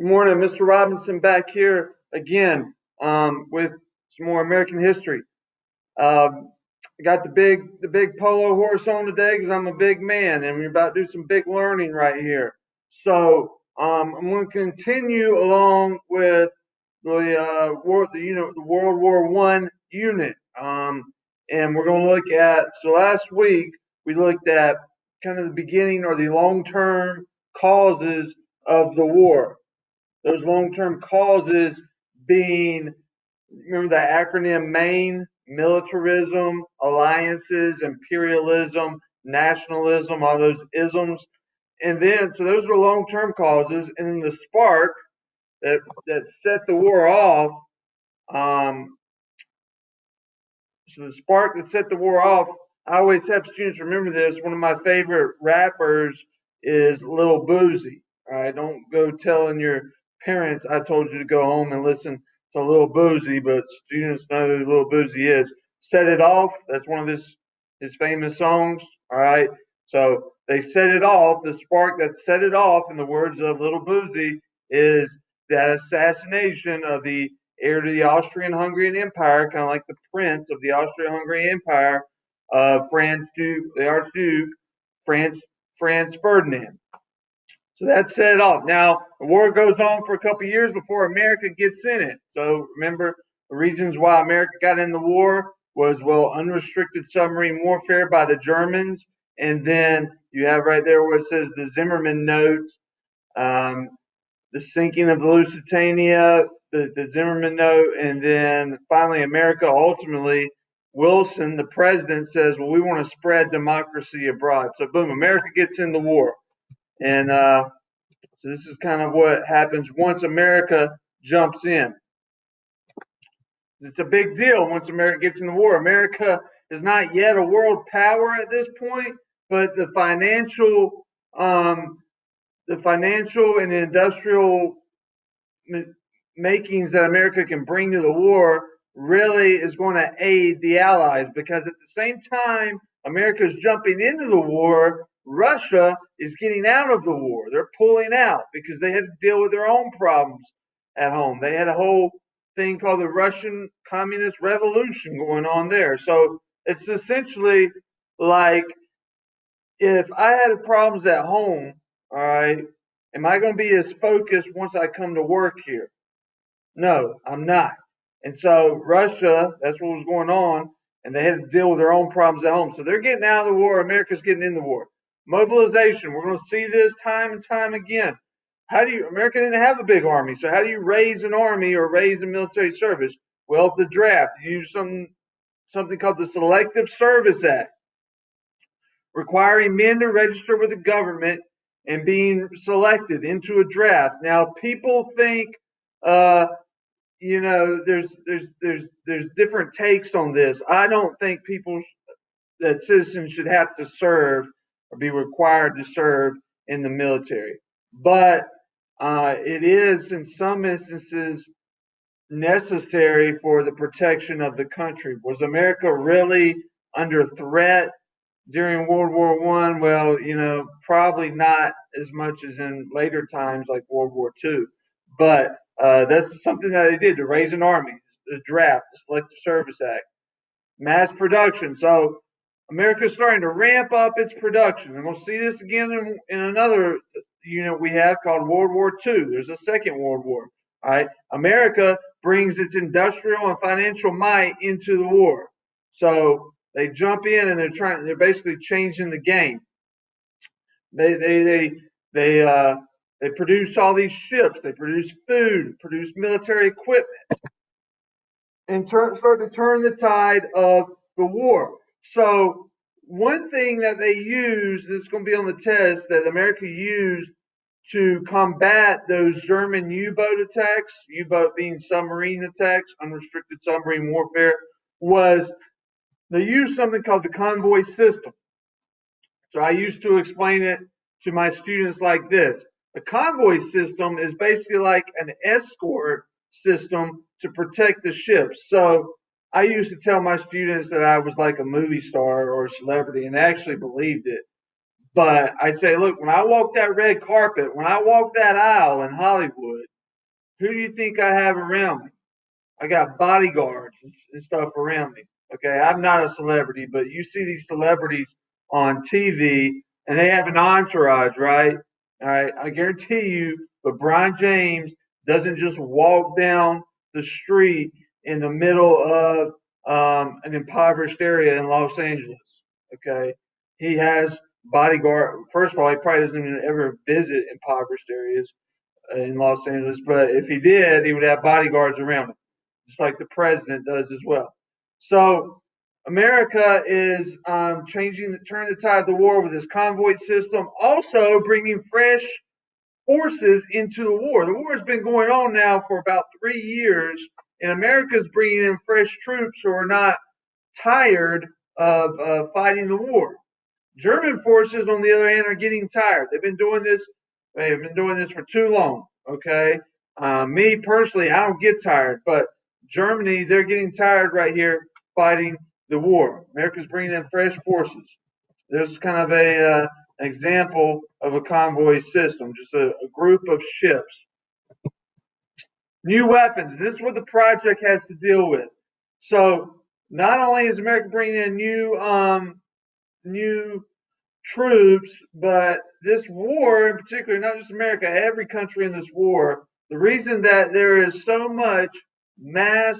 Good morning, Mr. Robinson back here again with some more American history. I got the big polo horse on today because I'm a big man and we're about to do some big learning right here. So I'm going to continue along with the World War One unit, and we're going to look at. So last week we looked at kind of the beginning or the long term causes of the war. Those long-term causes being, remember the acronym MAIN: militarism, alliances, imperialism, nationalism, all those isms. And then, so those were long-term causes. And then the spark that set the war off, um, so the spark that set the war off, I always have students remember this. One of my favorite rappers is Lil Boozy. All right, don't go telling your parents I told you to go home and listen to Lil Boozy, but students know who Lil Boozy is. Set It Off, that's one of his famous songs. All right, so they set it off. The spark that set it off, in the words of Lil Boozy, is that assassination of the heir to the Austrian-Hungarian Empire, kind of like the prince of the Austro-Hungarian Empire, the Archduke Franz Franz Ferdinand. So that set it off. Now the war goes on for a couple of years before America gets in it. So remember, the reasons why America got in the war was, well, unrestricted submarine warfare by the Germans, and then you have right there where it says the Zimmerman note, um, the sinking of the Lusitania, the Zimmerman note, and then finally America ultimately, Wilson, the president, says, well, we want to spread democracy abroad. So boom, America gets in the war. And so this is kind of what happens once America jumps in. It's a big deal once America gets in the war. America is not yet a world power at this point, but um, the financial and industrial makings that America can bring to the war really is going to aid the Allies, because at the same time America is jumping into the war, Russia is getting out of the war. They're pulling out because they had to deal with their own problems at home. They had a whole thing called the Russian Communist Revolution going on there. So it's essentially like, if I had problems at home, all right, am I going to be as focused once I come to work here? No, I'm not. And so Russia, that's what was going on, and they had to deal with their own problems at home. So they're getting out of the war. America's getting in the war. Mobilization. We're going to see this time and time again. America didn't have a big army, so how do you raise an army or raise a military service? Well, the draft. You use something called the Selective Service Act, requiring men to register with the government and being selected into a draft. Now, people think, uh, there's different takes on this. I don't think that citizens should have to serve or be required to serve in the military, but it is in some instances necessary for the protection of the country. Was America really under threat during World War One? Well, probably not as much as in later times like World War Two, but that's something that they did to raise an army. The draft, the Selective Service Act, mass production. So America's starting to ramp up its production, and we'll see this again in another unit we have called World War Two. There's a second World War. All right, America brings its industrial and financial might into the war. So they jump in and they're basically changing the game. They they they they uh they produce all these ships, they produce food, produce military equipment, and start to turn the tide of the war. So one thing that they use, that's going to be on the test, that America used to combat those German U-boat attacks, U-boat being submarine attacks, unrestricted submarine warfare, was they used something called the convoy system. So I used to explain it to my students like this. A convoy system is basically like an escort system to protect the ships. So I used to tell my students that I was like a movie star or a celebrity, and they actually believed it. But I say, look, when I walk that red carpet, when I walk that aisle in Hollywood, who do you think I have around me? I got bodyguards and stuff around me. Okay, I'm not a celebrity, but you see these celebrities on TV and they have an entourage, right? All right, I guarantee you, LeBron James doesn't just walk down the street in the middle of an impoverished area in Los Angeles. Okay, he has bodyguard. First of all, he probably doesn't even ever visit impoverished areas in Los Angeles, but if he did, he would have bodyguards around him, just like the president does as well. So America is turning the tide of the war with this convoy system, also bringing fresh forces into the war. The war has been going on now for about 3 years, and America is bringing in fresh troops who are not tired of fighting the war. German forces, on the other hand, are getting tired. They've been doing this. They've been doing this for too long. Okay. Me personally, I don't get tired, but Germany, they're getting tired right here fighting the war. America's bringing in fresh forces. There's kind of an example of a convoy system, just a group of ships. New weapons. This is what the project has to deal with. So not only is America bringing in new troops, but this war in particular, not just America, every country in this war, the reason that there is so much mass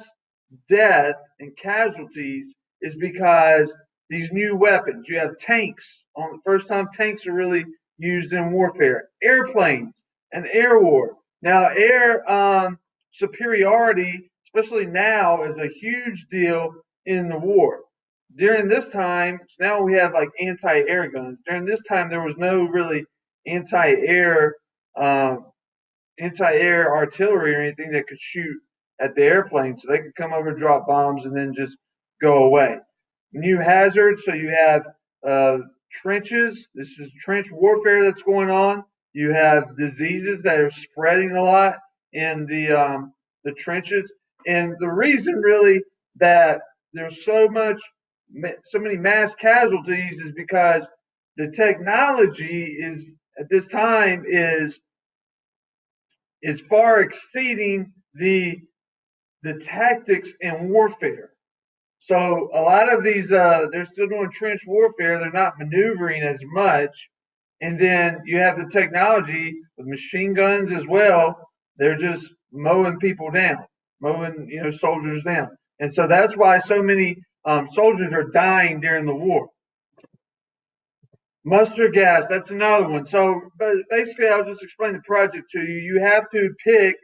death and casualties is because these new weapons. You have tanks. On the first time tanks are really used in warfare. Airplanes and air war. Now, air superiority, especially now, is a huge deal in the war. During this time, now we have like anti-air guns. During this time, there was no really anti-air um, anti-air artillery or anything that could shoot at the airplane, so they could come over, drop bombs, and then just go away. New hazards, so you have uh, trenches. This is trench warfare that's going on. You have diseases that are spreading a lot in the trenches, and the reason really that there's so many mass casualties is because the technology is at this time is far exceeding the tactics in warfare. So a lot of these, they're still doing trench warfare. They're not maneuvering as much. And then you have the technology with machine guns as well. They're just mowing people down, mowing soldiers down. And so that's why so many soldiers are dying during the war. Mustard gas, that's another one. So basically, I'll just explain the project to you. You have to pick,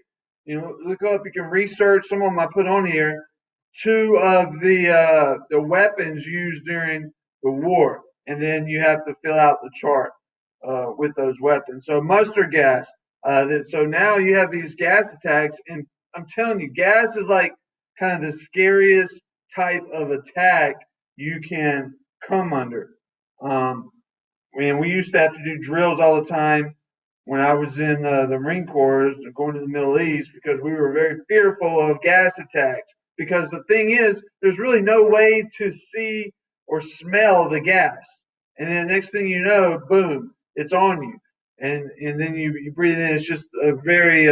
look up, you can research, some of them I put on here, two of the weapons used during the war. And then you have to fill out the chart with those weapons. So mustard gas. So now you have these gas attacks, and I'm telling you, gas is like kind of the scariest type of attack you can come under. Um, and we used to have to do drills all the time when I was in the Marine Corps, going to the Middle East, because we were very fearful of gas attacks. Because the thing is, there's really no way to see or smell the gas. And then the next thing you know, boom, it's on you. And then you breathe in. It's just a very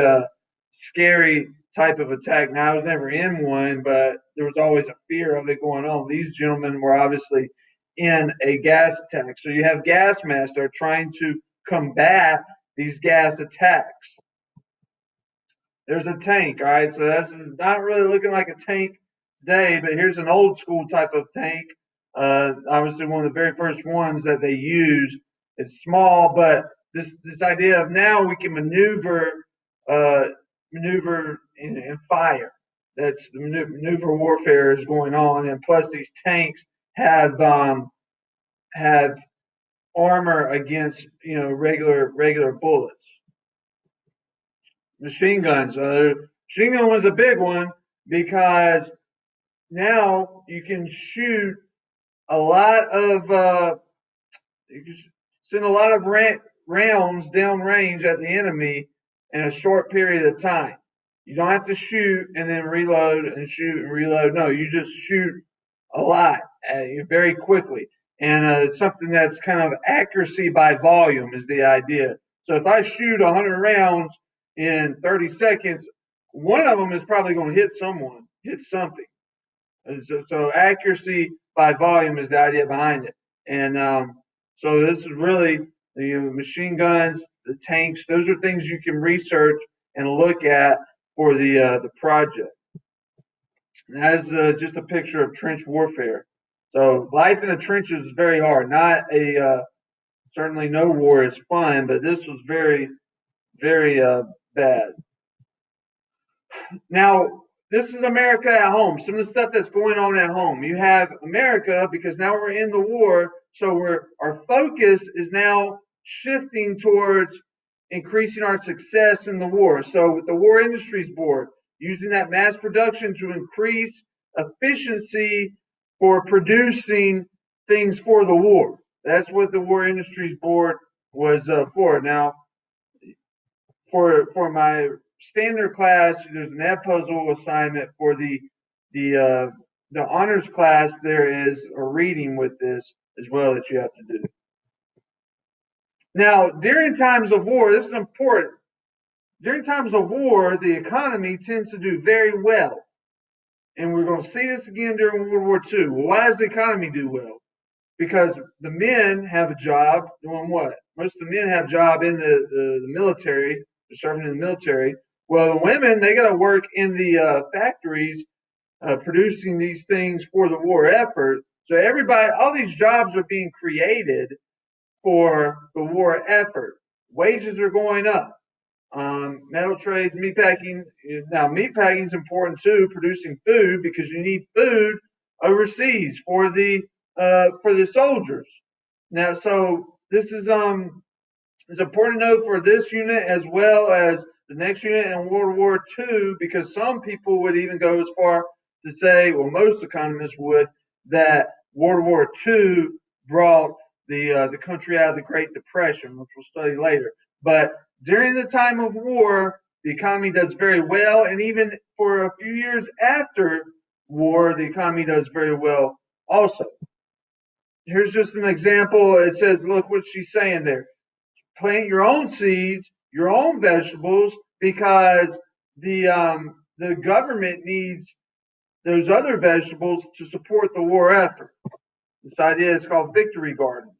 scary type of attack. Now, I was never in one, but there was always a fear of it going on. These gentlemen were obviously in a gas attack. So you have gas masks that are trying to combat these gas attacks. There's a tank, all right? So this is not really looking like a tank today, but here's an old school type of tank. Obviously, one of the very first ones that they used. It's small, but this idea of now we can maneuver in fire. That's the maneuver warfare is going on, and plus these tanks have armor against regular bullets. Machine guns. Machine gun was a big one because now you can shoot a lot of you can send a lot of rounds downrange at the enemy in a short period of time. You don't have to shoot and then reload and shoot and reload. No, you just shoot a lot very quickly. And it's something that's kind of accuracy by volume is the idea. So if I shoot 100 rounds in 30 seconds, one of them is probably going to hit someone, hit something. So accuracy by volume is the idea behind it. And so this is really the machine guns, the tanks. Those are things you can research and look at for the project. And that is just a picture of trench warfare. So life in the trenches is very hard. Not a certainly no war is fun, but this was very very bad. Now, this is America at home. Some of the stuff that's going on at home. You have America because now we're in the war, so our focus is now shifting towards increasing our success in the war. So with the War Industries Board, using that mass production to increase efficiency for producing things for the war. That's what the War Industries Board was for. Now, for my standard class, there's an ed puzzle assignment. For the honors class, there is a reading with this as well that you have to do. Now, during times of war, this is important. During times of war, the economy tends to do very well. And we're going to see this again during World War II. Well, why does the economy do well? Because the men have a job doing what? Most of the men have a job in the military, they're serving in the military. Well, the women, they got to work in the factories producing these things for the war effort. So everybody, all these jobs are being created for the war effort. Wages are going up. Metal trades, meat packing. Now, meat packing is important too, producing food because you need food overseas for the soldiers. Now, so this is it's important to note for this unit as well as the next unit in World War II, because some people would even go as far to say, well, most economists would, that World War II brought the country out of the Great Depression, which we'll study later. But during the time of war, the economy does very well, and even for a few years after war, the economy does very well also. Here's just an example. It says, look what she's saying there. Plant your own seeds, your own vegetables, because the government needs those other vegetables to support the war effort. This idea is called victory gardens.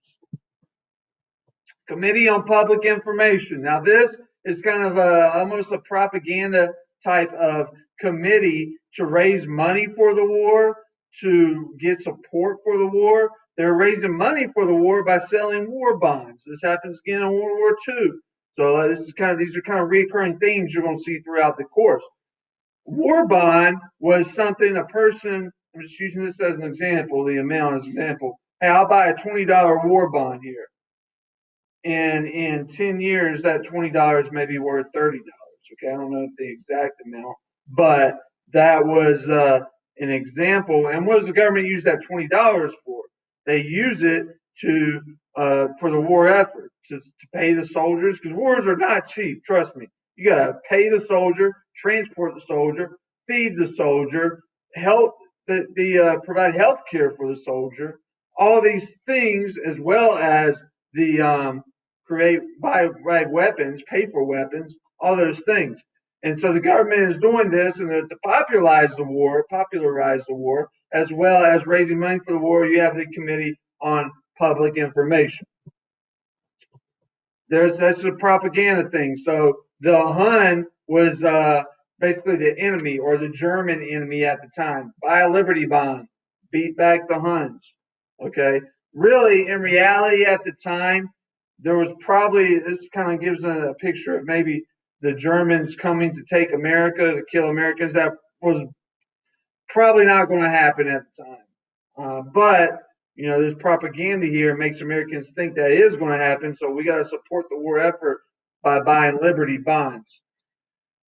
Committee on Public Information. Now, this is kind of almost a propaganda type of committee to raise money for the war, to get support for the war. They're raising money for the war by selling war bonds. This happens again in World War II. So these are kind of recurring themes you're going to see throughout the course. War bond was something a person, I'm just using this as an example, the amount as an example. Hey, I'll buy a $20 war bond here. And in 10 years, that $20 may be worth $30. Okay, I don't know the exact amount, but that was an example. And what does the government use that $20 for? They use it to for the war effort, to pay the soldiers, because wars are not cheap. Trust me. You got to pay the soldier, transport the soldier, feed the soldier, help provide health care for the soldier. All these things, as well as the buy weapons, pay for weapons, all those things. And so the government is doing this and to popularize the war, as well as raising money for the war. You have the Committee on Public Information. That's a propaganda thing. So the Hun was basically the enemy or the German enemy at the time. Buy a Liberty Bond, beat back the Huns. Okay, really, in reality, at the time, there was probably, this kind of gives a picture of maybe the Germans coming to take America, to kill Americans. That was probably not going to happen at the time. But there's propaganda here, makes Americans think that is going to happen. So we got to support the war effort by buying Liberty bonds.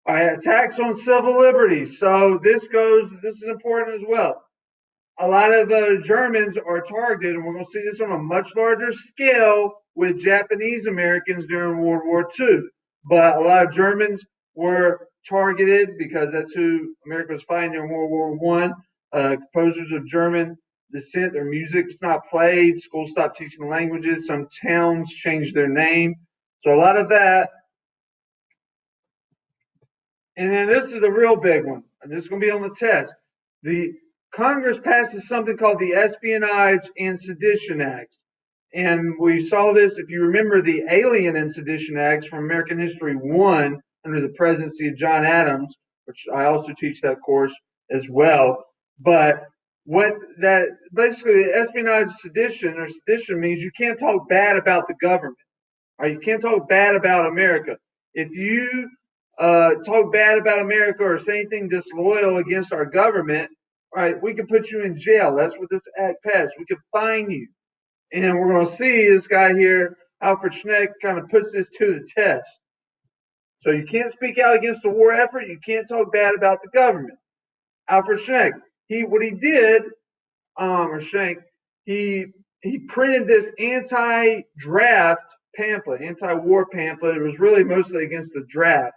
All right, attacks on civil liberties. So this is important as well. A lot of Germans are targeted, and we're going to see this on a much larger scale with Japanese Americans during World War II. But a lot of Germans were targeted because that's who America was fighting during World War I. Composers of German descent. Their music's not played. Schools stopped teaching languages. Some towns changed their name. So a lot of that. And then this is a real big one. And this is going to be on the test. The Congress passes something called the Espionage and Sedition Acts. And we saw this, if you remember, the Alien and Sedition Acts from American History 1 under the presidency of John Adams, which I also teach that course as well. But what that basically, espionage sedition means you can't talk bad about the government. Right? You can't talk bad about America. If you talk bad about America or say anything disloyal against our government, right, we can put you in jail. That's what this act passed. We could fine you. And we're going to see this guy here, Alfred Schneck, kind of puts this to the test. So you can't speak out against the war effort. You can't talk bad about the government. Alfred Schneck, what he did, or Schenck, he printed this anti-draft pamphlet, anti-war pamphlet. It was really mostly against the draft.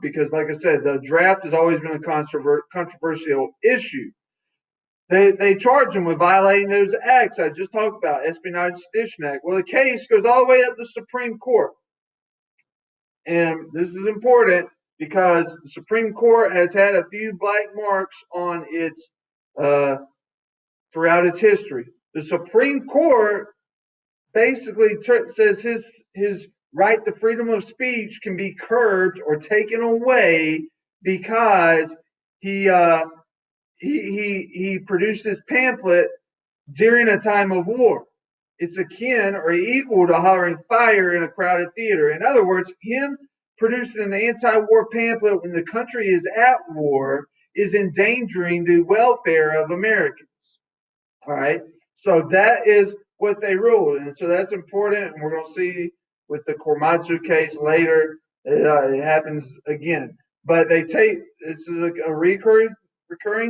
Because, like I said, the draft has always been a controversial issue. They charge him with violating those acts I just talked about, Espionage Sedition Act. Well, the case goes all the way up to the Supreme Court. And this is important because the Supreme Court has had a few black marks on its throughout its history. The Supreme Court basically says his right to freedom of speech can be curbed or taken away because he produced this pamphlet during a time of war. It's akin or equal to hollering fire in a crowded theater. In other words, him producing an anti-war pamphlet when the country is at war is endangering the welfare of Americans. All right. So that is what they ruled. And so that's important. And we're going to see with the Korematsu case later, it happens again. But they take, this is a recurring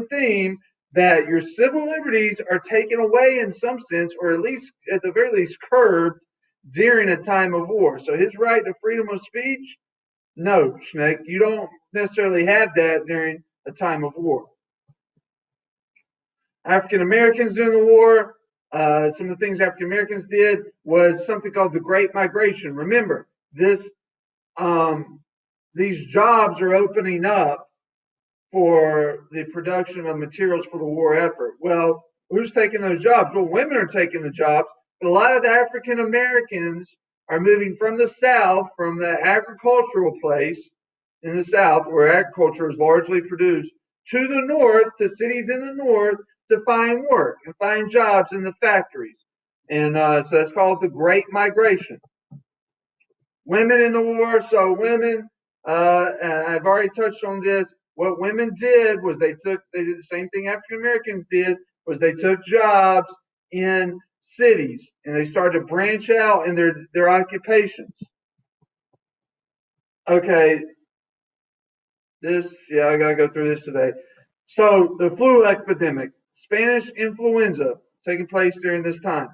theme, that your civil liberties are taken away in some sense, or at least, at the very least, curbed during a time of war. So his right to freedom of speech, no, Schneck, you don't necessarily have that during a time of war. African Americans during the war, some of the things African Americans did was something called the Great Migration. Remember, these jobs are opening up for the production of materials for the war effort. Well, who's taking those jobs? Well, women are taking the jobs, but a lot of the African Americans are moving from the South, from the agricultural place in the South, where agriculture is largely produced, to the North, to cities in the North, to find work and find jobs in the factories. And so that's called the Great Migration. Women in the war, so women, I've already touched on this. What women did was they did the same thing African Americans did, was they took jobs in cities and they started to branch out in their occupations. Okay, I gotta go through this today. So the flu epidemic, Spanish influenza, taking place during this time.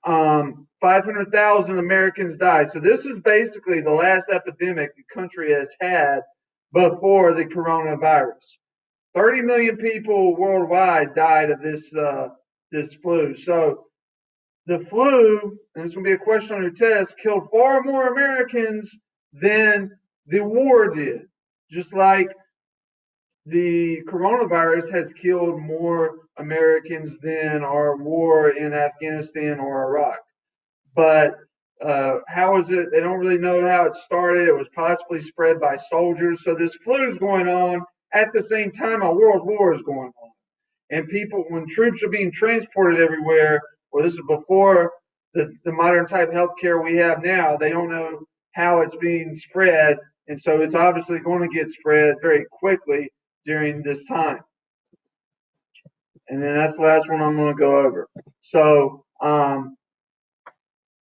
500,000 Americans died. So this is basically the last epidemic the country has had before the coronavirus. 30 million people worldwide died of this flu. So the flu, and it's going to be a question on your test, killed far more Americans than the war did. Just like the coronavirus has killed more Americans than our war in Afghanistan or Iraq. But how is it? They don't really know how it started. It was possibly spread by soldiers. So this flu is going on at the same time a world war is going on. And people, when troops are being transported everywhere, well, this is before the modern type healthcare we have now, they don't know how it's being spread. And so it's obviously going to get spread very quickly during this time. And then that's the last one I'm going to go over. So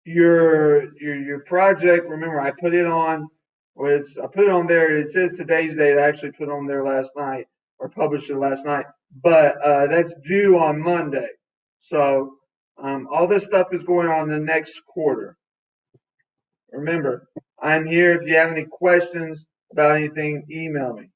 your project, remember I put it on there. It says today's date. I actually put it on there last night or published it last night, but that's due on Monday. So all this stuff is going on in the next quarter. Remember, I'm here. If you have any questions about anything, email me.